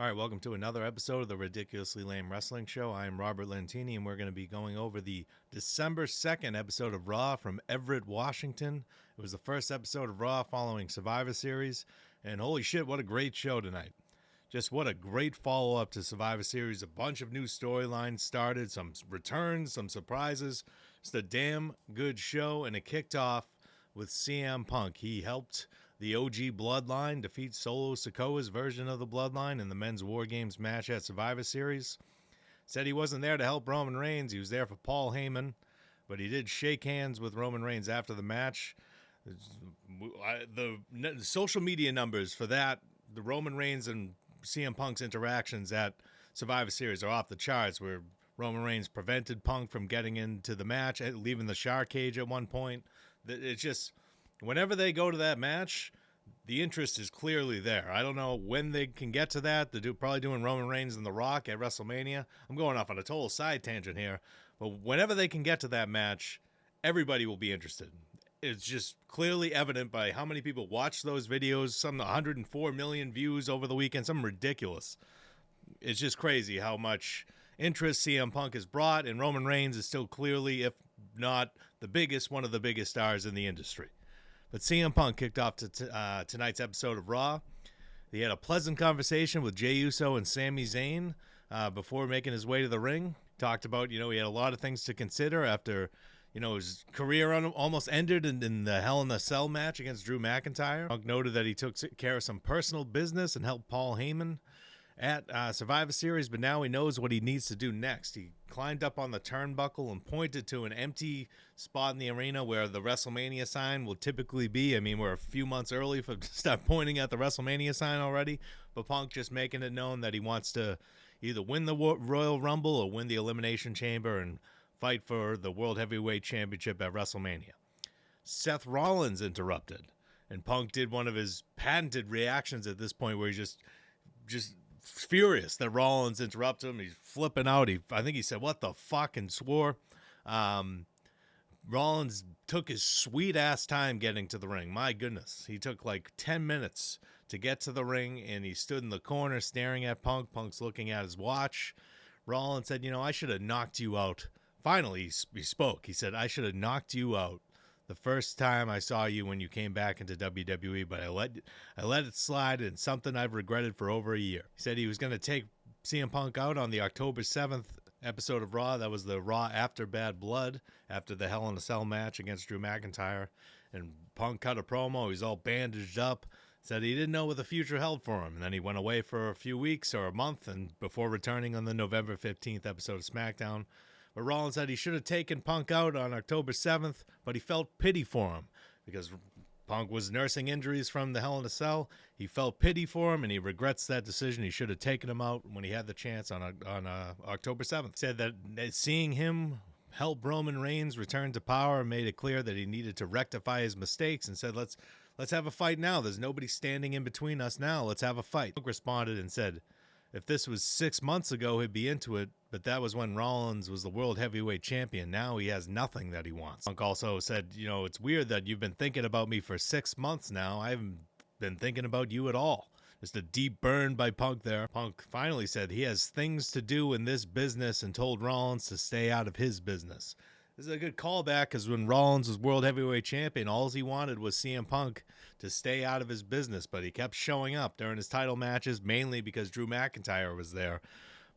All right, welcome to another episode of the Ridiculously Lame Wrestling Show. I am Robert Lentini, and we're going to be going over the December 2nd episode of Raw from Everett, Washington. It was the first episode of Raw following Survivor Series, and holy shit, what a great show tonight. Just what a great follow-up to Survivor Series. A bunch of new storylines started, some returns, some surprises. Just a damn good show, and it kicked off with CM Punk. He helped the OG Bloodline defeat Solo Sikoa's version of the Bloodline in the men's War Games match at Survivor Series. Said he wasn't there to help Roman Reigns. He was there for Paul Heyman, but he did shake hands with Roman Reigns after the match. The social media numbers for that, the Roman Reigns and CM Punk's interactions at Survivor Series are off the charts, where Roman Reigns prevented Punk from getting into the match, leaving the shark cage at one point. It's just, whenever they go to that match, the interest is clearly there. I don't know when they can get to that. They're probably doing Roman Reigns and The Rock at WrestleMania. I'm going off on a total side tangent here. But whenever they can get to that match, everybody will be interested. It's just clearly evident by how many people watch those videos. Some 104 million views over the weekend. Something ridiculous. It's just crazy how much interest CM Punk has brought, and Roman Reigns is still clearly, if not the biggest, one of the biggest stars in the industry. But CM Punk kicked off tonight's episode of Raw. He had a pleasant conversation with Jey Uso and Sami Zayn before making his way to the ring. Talked about, he had a lot of things to consider after, his career almost ended in the Hell in a Cell match against Drew McIntyre. Punk noted that he took care of some personal business and helped Paul Heyman at Survivor Series, but now he knows what he needs to do next. He climbed up on the turnbuckle and pointed to an empty spot in the arena where the WrestleMania sign will typically be. I mean, we're a few months early for start pointing at the WrestleMania sign already, but Punk just making it known that he wants to either win the Royal Rumble or win the Elimination Chamber and fight for the World Heavyweight Championship at WrestleMania. Seth Rollins interrupted, and Punk did one of his patented reactions at this point where he just furious that Rollins interrupted him. He's flipping out. I think he said, "What the fuck?" and swore. Rollins took his sweet ass time getting to the ring. My goodness. He took like 10 minutes to get to the ring, and he stood in the corner staring at Punk. Punk's looking at his watch. Rollins said, I should have knocked you out. Finally, he spoke. He said, "I should have knocked you out the first time I saw you when you came back into WWE, but I let it slide, and something I've regretted for over a year." He said he was going to take CM Punk out on the October 7th episode of Raw. That was the Raw After Bad Blood, after the Hell in a Cell match against Drew McIntyre. And Punk cut a promo. He's all bandaged up. Said he didn't know what the future held for him. And then he went away for a few weeks or a month, and before returning on the November 15th episode of SmackDown. But Rollins said he should have taken Punk out on October 7th, but he felt pity for him because Punk was nursing injuries from the Hell in a Cell. He felt pity for him, and he regrets that decision. He should have taken him out when he had the chance on October 7th. He said that seeing him help Roman Reigns return to power made it clear that he needed to rectify his mistakes, and said, let's have a fight now. There's nobody standing in between us now. Let's have a fight. Punk responded and said, if this was 6 months ago, he'd be into it, but that was when Rollins was the World Heavyweight Champion. Now he has nothing that he wants. Punk also said, it's weird that you've been thinking about me for 6 months now. I haven't been thinking about you at all. Just a deep burn by Punk there. Punk finally said he has things to do in this business and told Rollins to stay out of his business. This is a good callback because when Rollins was World Heavyweight Champion, all he wanted was CM Punk to stay out of his business, but he kept showing up during his title matches, mainly because Drew McIntyre was there.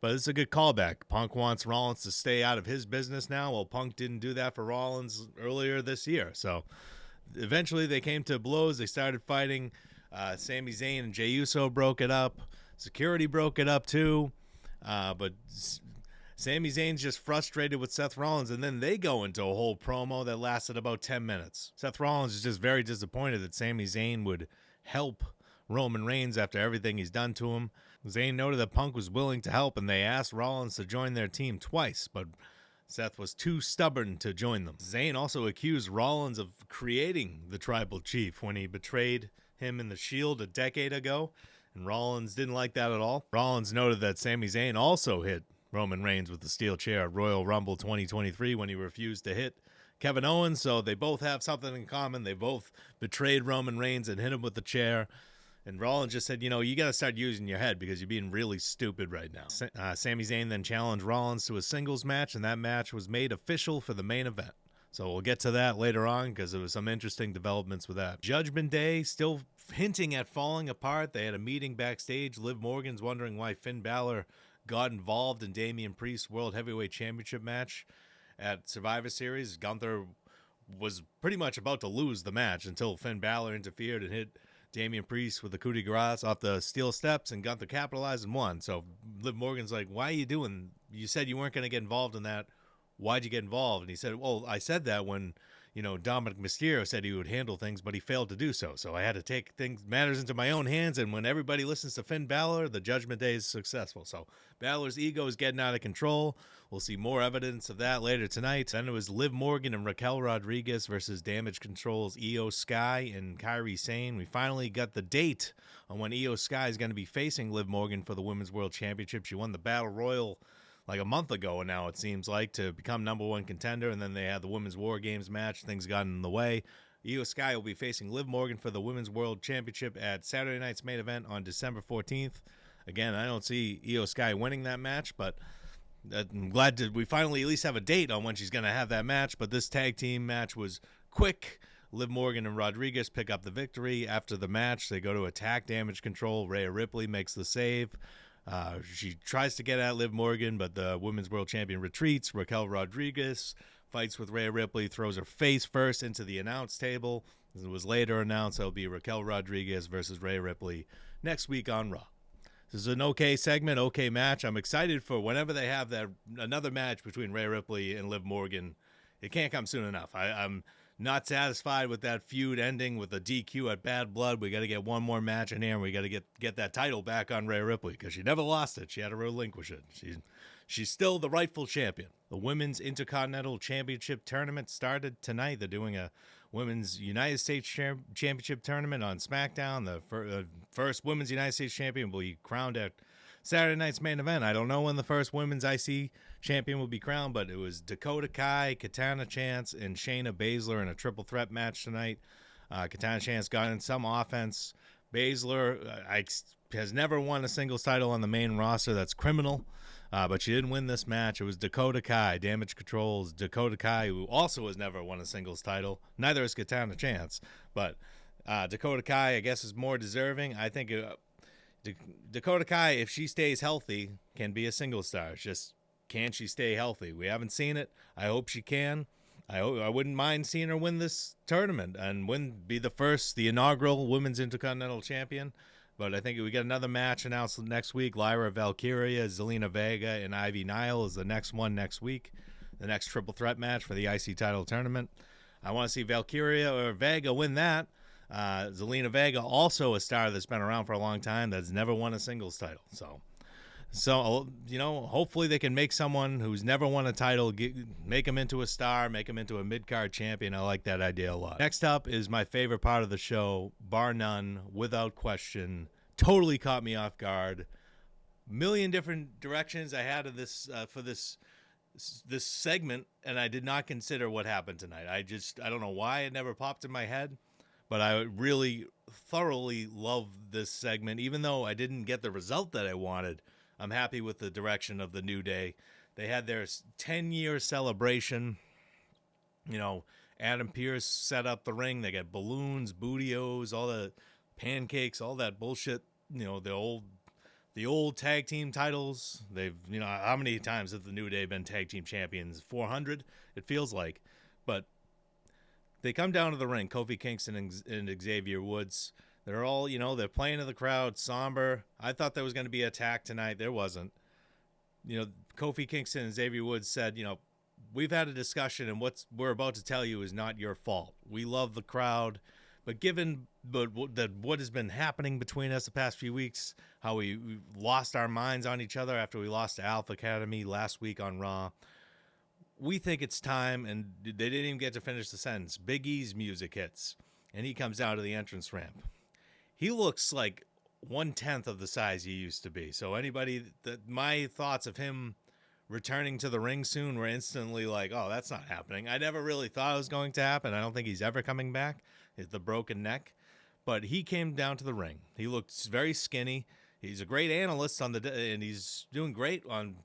But it's a good callback. Punk wants Rollins to stay out of his business now. Well, Punk didn't do that for Rollins earlier this year. So eventually they came to blows. They started fighting. Sami Zayn and Jey Uso broke it up. Security broke it up too. But Sami Zayn's just frustrated with Seth Rollins, and then they go into a whole promo that lasted about 10 minutes. Seth Rollins is just very disappointed that Sami Zayn would help Roman Reigns after everything he's done to him. Zayn noted that Punk was willing to help, and they asked Rollins to join their team twice, but Seth was too stubborn to join them. Zayn also accused Rollins of creating the Tribal Chief when he betrayed him in the Shield a decade ago, and Rollins didn't like that at all. Rollins noted that Sami Zayn also hit Roman Reigns with the steel chair at Royal Rumble 2023 when he refused to hit Kevin Owens, so they both have something in common. They both betrayed Roman Reigns and hit him with the chair. And Rollins just said, you got to start using your head because you're being really stupid right now. Sami Zayn then challenged Rollins to a singles match, and that match was made official for the main event. So we'll get to that later on because there was some interesting developments with that. Judgment Day still hinting at falling apart. They had a meeting backstage. Liv Morgan's wondering why Finn Balor got involved in Damian Priest's World Heavyweight Championship match at Survivor Series. Gunther was pretty much about to lose the match until Finn Balor interfered and hit Damian Priest with the coup de grace off the steel steps, and Gunther capitalized and won. So Liv Morgan's like, why are you doing? You said you weren't going to get involved in that. Why'd you get involved? And he said, well, I said that when, Dominik Mysterio said he would handle things, but he failed to do so. So I had to take matters into my own hands. And when everybody listens to Finn Balor, the Judgment Day is successful. So Balor's ego is getting out of control. We'll see more evidence of that later tonight. Then it was Liv Morgan and Raquel Rodriguez versus Damage Control's Io Sky and Kairi Sane. We finally got the date on when Io Sky is going to be facing Liv Morgan for the Women's World Championship. She won the Battle Royal like a month ago now, it seems like, to become number one contender, and then they had the Women's War Games match. Things got in the way. Io Sky will be facing Liv Morgan for the Women's World Championship at Saturday night's main event on December 14th. Again, I don't see Io Sky winning that match, but I'm glad we finally at least have a date on when she's going to have that match. But this tag team match was quick. Liv Morgan and Rodriguez pick up the victory. After the match, they go to attack Damage Control. Rhea Ripley makes the save. She tries to get at Liv Morgan, but the Women's World Champion retreats. Raquel Rodriguez fights with Rhea Ripley, throws her face first into the announce table. It was later announced it'll be Raquel Rodriguez versus Rhea Ripley next week on Raw. This is an okay segment, okay match. I'm excited for whenever they have another match between Rhea Ripley and Liv Morgan. It can't come soon enough. I'm not satisfied with that feud ending with a DQ at Bad Blood. We got to get one more match in here, and we got to get that title back on Rhea Ripley because she never lost it. She had to relinquish it. She's still the rightful champion. The Women's Intercontinental Championship Tournament started tonight. They're doing a Women's United States Championship Tournament on SmackDown. The first Women's United States Champion will be crowned at Saturday night's main event. I don't know when the first Women's IC Champion will be crowned, but it was Dakota Kai, Katana Chance, and Shayna Baszler in a triple threat match tonight. Katana Chance got in some offense. Baszler has never won a singles title on the main roster. That's criminal, but she didn't win this match. It was Dakota Kai, Damage Control's Dakota Kai, who also has never won a singles title. Neither has Katana Chance, but Dakota Kai, I guess, is more deserving. I think Dakota Kai, if she stays healthy, can be a single star. It's just, can she stay healthy? We haven't seen it. I hope she can. I wouldn't mind seeing her win this tournament and be the inaugural Women's Intercontinental Champion. But I think we get another match announced next week. Lyra Valkyria, Zelina Vega, and Ivy Nile is the next one next week. The next triple threat match for the IC title tournament. I want to see Valkyria or Vega win that. Zelina Vega, also a star that's been around for a long time that's never won a singles title. So hopefully they can make someone who's never won a title, make him into a star, make him into a mid-card champion. I like that idea a lot. Next up is my favorite part of the show, bar none, without question. Totally caught me off guard. Million different directions I had of this for this segment, and I did not consider what happened tonight. I don't know why it never popped in my head. But I really thoroughly love this segment. Even though I didn't get the result that I wanted, I'm happy with the direction of the New Day. They had their 10-year celebration. Adam Pearce set up the ring. They got balloons, bootios, all the pancakes, all that bullshit. The old tag team titles. They've, how many times have the New Day been tag team champions? 400, it feels like. But they come down to the ring, Kofi Kingston and Xavier Woods. They're all, they're playing to the crowd, somber. I thought there was going to be an attack tonight. There wasn't. Kofi Kingston and Xavier Woods said, we've had a discussion, and what we're about to tell you is not your fault. We love the crowd, but given what has been happening between us the past few weeks, how we lost our minds on each other after we lost to Alpha Academy last week on Raw, we think it's time, and they didn't even get to finish the sentence. Big E's music hits, and he comes down to the entrance ramp. He looks like 1/10 of the size he used to be. So my thoughts of him returning to the ring soon were instantly like, oh, that's not happening. I never really thought it was going to happen. I don't think he's ever coming back. It's the broken neck. But he came down to the ring. He looked very skinny. He's a great analyst and he's doing great on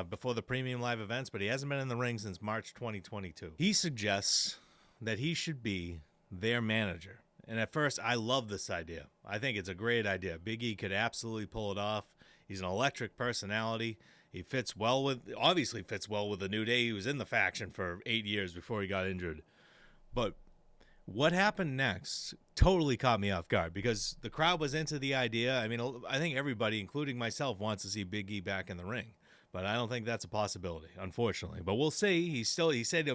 before the premium live events, but he hasn't been in the ring since March 2022. He suggests that he should be their manager. And at first, I love this idea. I think it's a great idea. Big E could absolutely pull it off. He's an electric personality. He obviously fits well with the New Day. He was in the faction for 8 years before he got injured. But what happened next totally caught me off guard because the crowd was into the idea. I mean, I think everybody, including myself, wants to see Big E back in the ring. But I don't think that's a possibility, unfortunately. But we'll see. He said,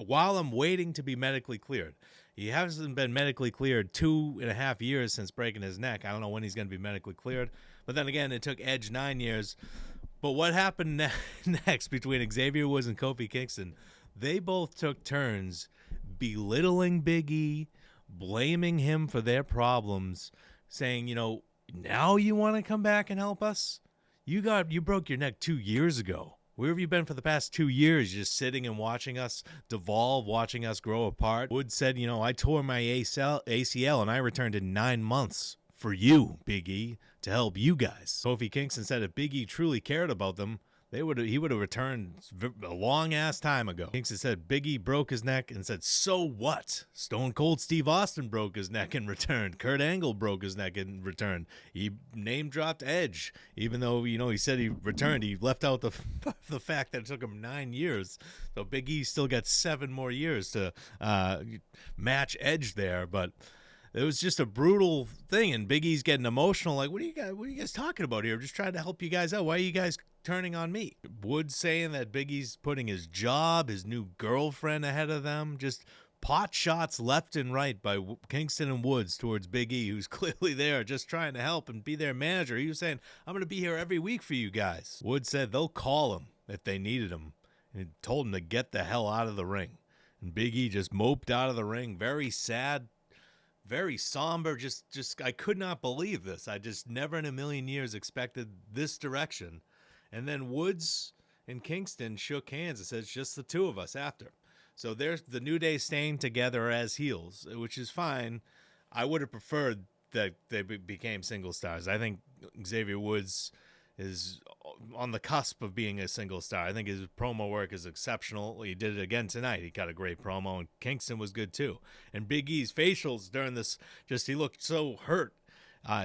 while I'm waiting to be medically cleared. He hasn't been medically cleared 2.5 years since breaking his neck. I don't know when he's going to be medically cleared. But then again, it took Edge 9 years. But what happened next between Xavier Woods and Kofi Kingston? They both took turns belittling Big E, blaming him for their problems, saying, now you want to come back and help us? You broke your neck 2 years ago. Where have you been for the past 2 years? Just sitting and watching us devolve, watching us grow apart. Woods said, I tore my ACL and I returned in 9 months for you, Big E, to help you guys. Kofi Kingston said if Big E truly cared about them, he would have returned a long-ass time ago. Kingston said Big E broke his neck and said, so what? Stone Cold Steve Austin broke his neck and returned. Kurt Angle broke his neck and returned. He name-dropped Edge. Even though, he said he returned, he left out the fact that it took him 9 years. So Big E still got 7 more years to match Edge there. But it was just a brutal thing, and Big E's getting emotional. Like, what are you guys talking about here? I'm just trying to help you guys out. Why are you guys turning on me? Woods saying that Big E's putting his job, his new girlfriend ahead of them. Just pot shots left and right by Kingston and Woods towards Big E, who's clearly there just trying to help and be their manager. He was saying, I'm going to be here every week for you guys. Woods said they'll call him if they needed him, and told him to get the hell out of the ring. And Big E just moped out of the ring, very sad, very somber. Just I could not believe this. I just never in a million years expected this direction. And then Woods and Kingston shook hands and said, it's just the two of us after. So there's the New Day staying together as heels, which is fine. I would have preferred that they became single stars. I think Xavier Woods is on the cusp of being a single star. I think his promo work is exceptional. He did it again tonight. He got a great promo, and Kingston was good too. And Big E's facials during this, he looked so hurt.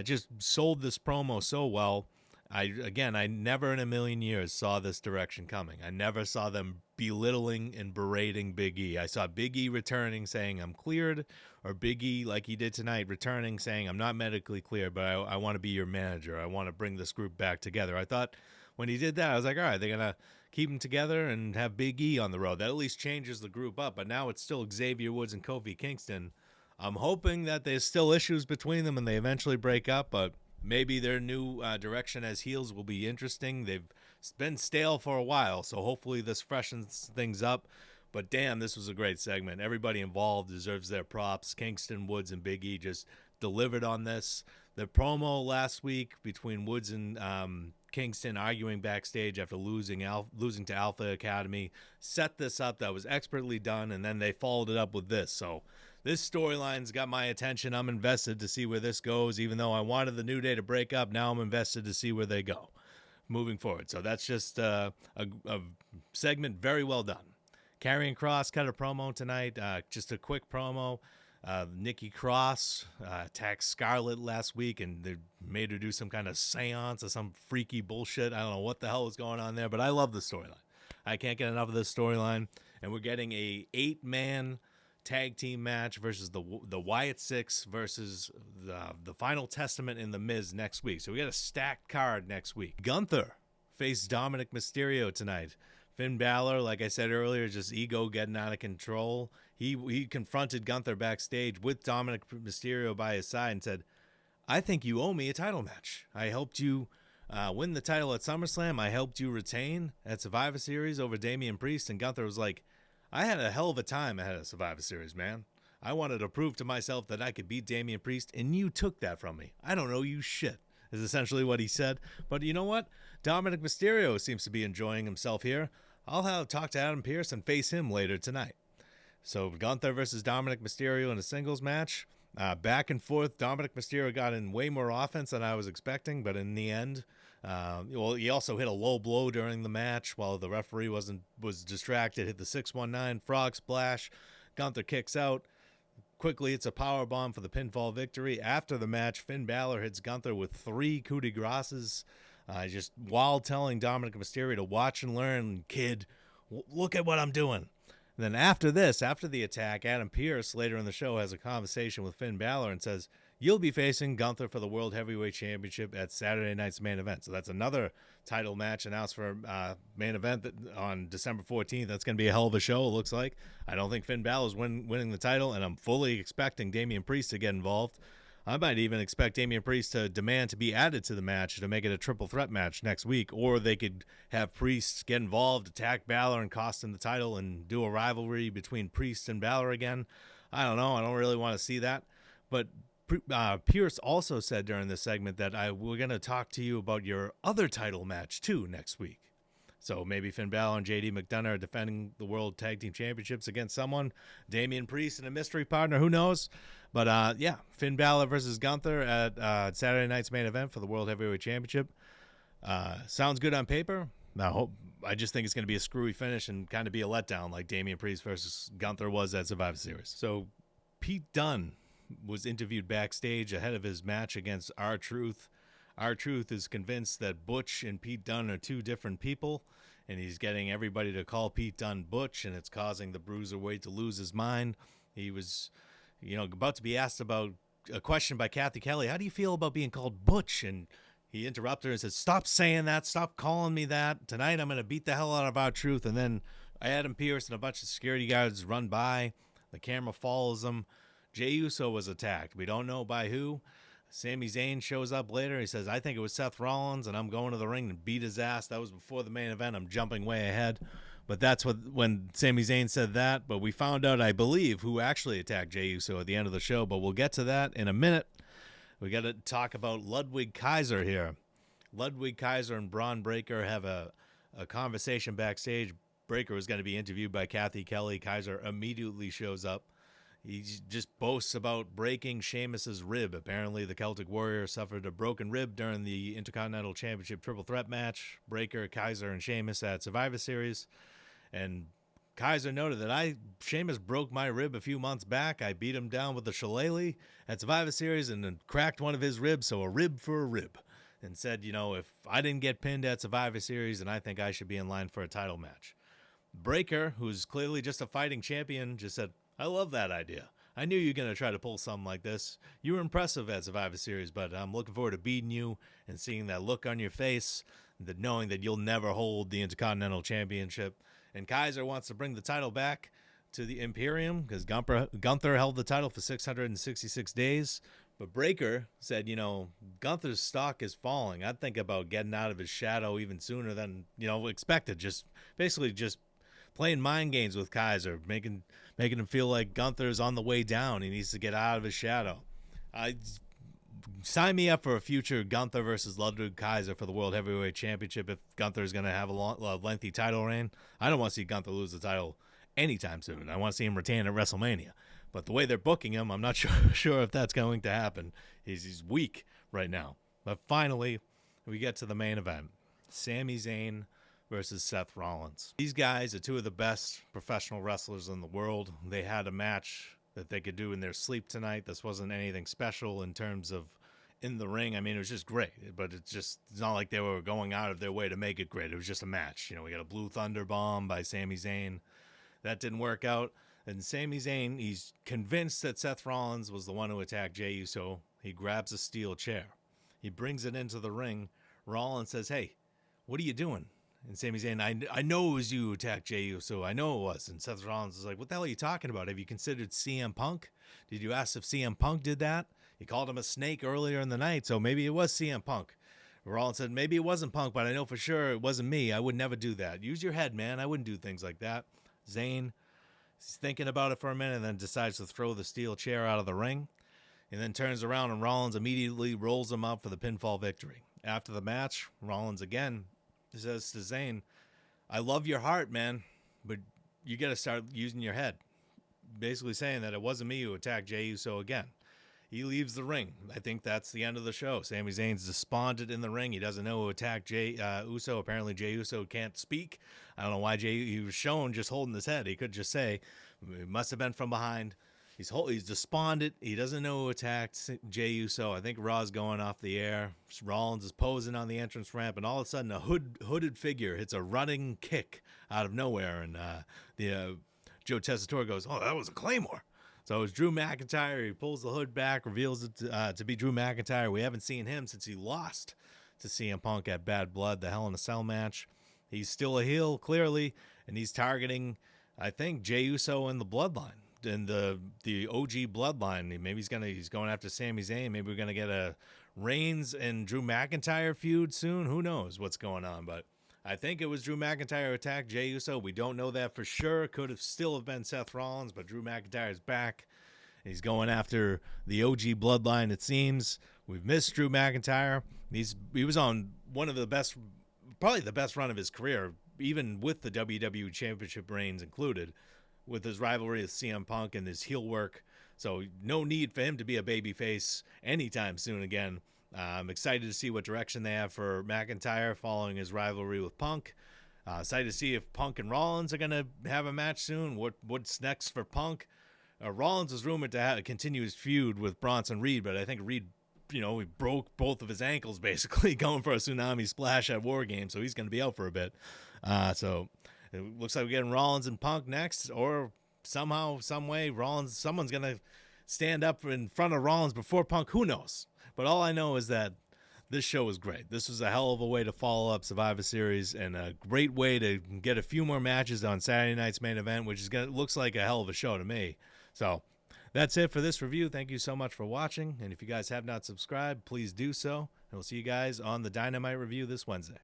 Just sold this promo so well. I never in a million years saw this direction coming. I never saw them belittling and berating Big E. I saw Big E returning saying, I'm cleared, or Big E, like he did tonight, returning saying, I'm not medically cleared, but I want to be your manager. I want to bring this group back together. I thought when he did that, I was like, all right, they're going to keep them together and have Big E on the road. That at least changes the group up, but now it's still Xavier Woods and Kofi Kingston. I'm hoping that there's still issues between them and they eventually break up, but maybe their new direction as heels will be interesting. They've been stale for a while, so hopefully this freshens things up. But damn, this was a great segment. Everybody involved deserves their props. Kingston, Woods, and Big E just delivered on this. The promo last week between Woods and Kingston arguing backstage after losing to Alpha Academy set this up. That was expertly done, and then they followed it up with this. So this storyline's got my attention. I'm invested to see where this goes. Even though I wanted the New Day to break up, now I'm invested to see where they go moving forward. So that's just a segment very well done. Karrion Kross cut a promo tonight. Just a quick promo. Nikki Cross attacked Scarlett last week, and they made her do some kind of seance or some freaky bullshit. I don't know what the hell was going on there, but I love the storyline. I can't get enough of this storyline. And we're getting a 8-man tag team match versus the Wyatt Six versus the Final Testament in the Miz next week. So we got a stacked card next week. Gunther faced Dominik Mysterio tonight. Finn Balor, like I said earlier, just ego getting out of control. He confronted Gunther backstage with Dominik Mysterio by his side and said, I think you owe me a title match. I helped you win the title at SummerSlam. I helped you retain at Survivor Series over Damian Priest. And Gunther was like, I had a hell of a time ahead of Survivor Series, man. I wanted to prove to myself that I could beat Damian Priest, and you took that from me. I don't owe you shit, is essentially what he said. But you know what? Dominik Mysterio seems to be enjoying himself here. I'll talk to Adam Pearce and face him later tonight. So Gunther versus Dominik Mysterio in a singles match. Back and forth, Dominik Mysterio got in way more offense than I was expecting, but in the end, he also hit a low blow during the match while the referee was distracted. Hit the 619 frog splash. Gunther kicks out. Quickly, it's a power bomb for the pinfall victory. After the match, Finn Balor hits Gunther with 3 coup de grâces, just while telling Dominik Mysterio to watch and learn, kid. Look at what I'm doing. And then after the attack, Adam Pearce later in the show has a conversation with Finn Balor and says, you'll be facing Gunther for the World Heavyweight Championship at Saturday night's main event. So that's another title match announced for main event on December 14th. That's going to be a hell of a show, it looks like. I don't think Finn Balor's winning the title, and I'm fully expecting Damian Priest to get involved. I might even expect Damian Priest to demand to be added to the match to make it a triple threat match next week, or they could have Priest get involved, attack Balor, and cost him the title and do a rivalry between Priest and Balor again. I don't know. I don't really want to see that. But Pierce also said during this segment that we're going to talk to you about your other title match, too, next week. So maybe Finn Balor and JD McDonough are defending the World Tag Team Championships against someone. Damian Priest and a mystery partner, who knows? But yeah, Finn Balor versus Gunther at Saturday night's main event for the World Heavyweight Championship. Sounds good on paper. I just think it's going to be a screwy finish and kind of be a letdown like Damian Priest versus Gunther was at Survivor Series. So Pete Dunne was interviewed backstage ahead of his match against R-Truth. R-Truth is convinced that Butch and Pete Dunne are 2 different people, and he's getting everybody to call Pete Dunne Butch, and it's causing the Bruiserweight to lose his mind. He was, about to be asked about a question by Kathy Kelly. How do you feel about being called Butch? And he interrupted her and said, stop saying that. Stop calling me that. Tonight I'm going to beat the hell out of R-Truth. And then Adam Pearce and a bunch of security guards run by. The camera follows them. Jey Uso was attacked. We don't know by who. Sami Zayn shows up later. He says, I think it was Seth Rollins, and I'm going to the ring and beat his ass. That was before the main event. I'm jumping way ahead. But that's when Sami Zayn said that. But we found out, I believe, who actually attacked Jey Uso at the end of the show. But we'll get to that in a minute. We got to talk about Ludwig Kaiser here. Ludwig Kaiser and Bron Breakker have a conversation backstage. Breakker was going to be interviewed by Kathy Kelly. Kaiser immediately shows up. He just boasts about breaking Sheamus's rib. Apparently, the Celtic Warrior suffered a broken rib during the Intercontinental Championship Triple Threat match. Breakker, Kaiser, and Sheamus at Survivor Series. And Kaiser noted that Sheamus broke my rib a few months back. I beat him down with the shillelagh at Survivor Series and then cracked one of his ribs, so a rib for a rib. And said, if I didn't get pinned at Survivor Series, then I think I should be in line for a title match. Breakker, who's clearly just a fighting champion, just said, I love that idea. I knew you were going to try to pull something like this. You were impressive at Survivor Series, but I'm looking forward to beating you and seeing that look on your face, that knowing that you'll never hold the Intercontinental Championship. And Kaiser wants to bring the title back to the Imperium because Gunther held the title for 666 days. But Breakker said, Gunther's stock is falling. I'd think about getting out of his shadow even sooner than, expected. Just playing mind games with Kaiser, making him feel like Gunther's on the way down. He needs to get out of his shadow. Sign me up for a future Gunther versus Ludwig Kaiser for the World Heavyweight Championship if Gunther is going to have a lengthy title reign. I don't want to see Gunther lose the title anytime soon. I want to see him retain at WrestleMania. But the way they're booking him, I'm not sure if that's going to happen. He's weak right now. But finally, we get to the main event. Sami Zayn versus Seth Rollins. These guys are 2 of the best professional wrestlers in the world. They had a match that they could do in their sleep tonight. This wasn't anything special in terms of in the ring. I mean, it was just great, but it's not like they were going out of their way to make it great. It was just a match. We got a Blue Thunder Bomb by Sami Zayn. That didn't work out. And Sami Zayn, he's convinced that Seth Rollins was the one who attacked Jey Uso. He grabs a steel chair. He brings it into the ring. Rollins says, hey, what are you doing? And Sami Zayn, I know it was you who attacked Jey Uso. I know it was. And Seth Rollins is like, what the hell are you talking about? Have you considered CM Punk? Did you ask if CM Punk did that? He called him a snake earlier in the night, so maybe it was CM Punk. Rollins said, maybe it wasn't Punk, but I know for sure it wasn't me. I would never do that. Use your head, man. I wouldn't do things like that. Zayn, he's thinking about it for a minute and then decides to throw the steel chair out of the ring. And then turns around and Rollins immediately rolls him up for the pinfall victory. After the match, Rollins again says to Zayn, I love your heart, man, but you got to start using your head. Basically saying that it wasn't me who attacked Jey Uso again. he leaves the ring. I think that's the end of the show. Sami Zayn's despondent in the ring. He doesn't know who attacked Jey Uso. Apparently, Jey Uso can't speak. I don't know why he was shown just holding his head. He could just say, it must have been from behind. He's despondent. He doesn't know who attacked Jey Uso. I think Raw's going off the air. Rollins is posing on the entrance ramp, and all of a sudden, a hooded figure hits a running kick out of nowhere, and Joe Tessitore goes, "Oh, that was a Claymore." So it was Drew McIntyre. He pulls the hood back, reveals it to be Drew McIntyre. We haven't seen him since he lost to CM Punk at Bad Blood, the Hell in a Cell match. He's still a heel, clearly, and he's targeting, I think, Jey Uso and the Bloodline. In the OG bloodline. Maybe he's going after Sami Zayn. Maybe we're gonna get a Reigns and Drew McIntyre feud soon. Who knows what's going on? But I think it was Drew McIntyre who attacked Jey Uso. We don't know that for sure. Could have still have been Seth Rollins, but Drew McIntyre's back. He's going after the OG bloodline. It seems we've missed Drew McIntyre. He was on one of the best, probably the best run of his career, even with the WWE Championship reigns included, with his rivalry with CM Punk and his heel work. So no need for him to be a babyface anytime soon again. I'm excited to see what direction they have for McIntyre following his rivalry with Punk. Excited to see if Punk and Rollins are going to have a match soon. What's next for Punk? Rollins is rumored to continue his feud with Bronson Reed, but I think Reed, he broke both of his ankles basically going for a tsunami splash at War Games, so he's going to be out for a bit. So it looks like we're getting Rollins and Punk next, or somehow, some way, someone's going to stand up in front of Rollins before Punk. Who knows? But all I know is that this show was great. This was a hell of a way to follow up Survivor Series, and a great way to get a few more matches on Saturday night's main event, which looks like a hell of a show to me. So that's it for this review. Thank you so much for watching, and if you guys have not subscribed, please do so, and we'll see you guys on the Dynamite review this Wednesday.